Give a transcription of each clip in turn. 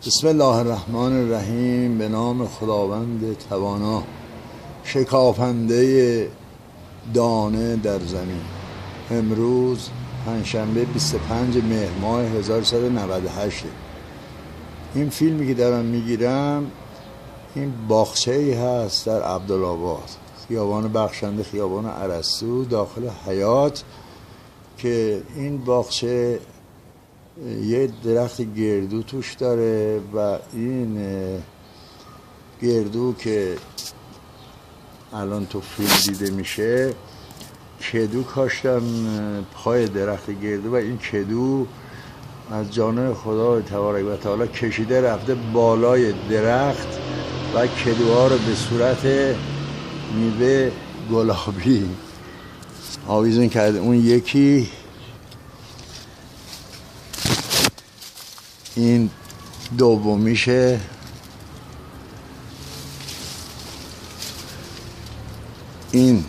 بسم الله الرحمن الرحیم. به نام خداوند توانا، شکافنده دانه در زمین. امروز پنجشنبه 25 مهر ماه 1398. این فیلمی که دارم میگیرم این باغچه‌ای هست در عبدالآباد، خیابان بخشنده، خیابان ارسطو، داخل حیاط، که این باغچه یه درخت گردو توش داره و این گردو که الان تو فیلم دیده میشه کدو کاشتن پای درخت گردو و این کدو از جانب خدا تبارک و تعالی کشیده رفته بالای درخت و کدوها رو به صورت میوه گلابی آویزون کرده. اون یکی این دومیشه، این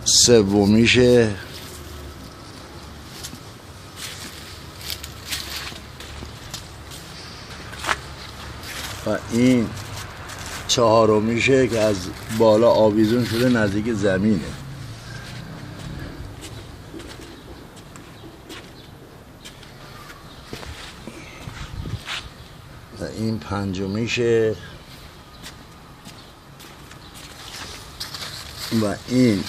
سومیشه، و این چهارمیشه که از بالا آویزون شده نزدیک زمینه. و این پنجمیشه و این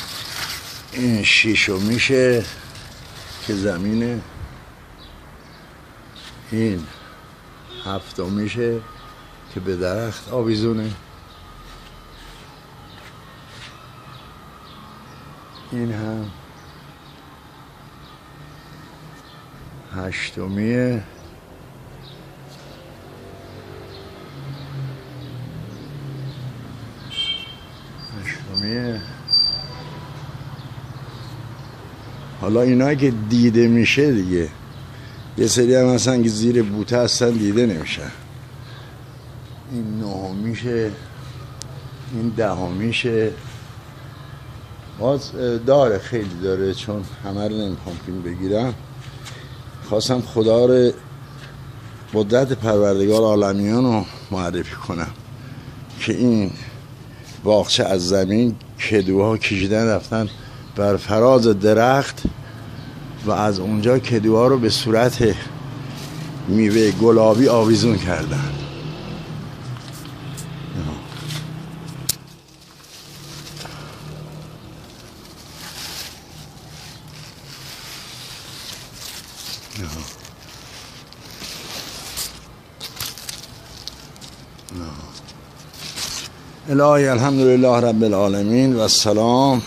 ششمیشه که زمینه. این هفتمیشه که به درخت آویزونه. این هم هشتمیه. حالا اینایی که دیده میشه دیگه، یه سری هم هستن که زیر بوته هستن دیده نمیشن. این نهمیشه، این دهمیشه. باز داره، خیلی داره، چون همه رو نمیخوام فیلم بگیرم. خواستم خدا رو، قدرت پروردگار عالمیان رو معرفی کنم که این باغچه از زمین کدوها کشیدن رفتن بر فراز درخت و از اونجا کدوها رو به صورت میوه گلابی آویزون کردن. الهی الحمدلله رب العالمین و السلام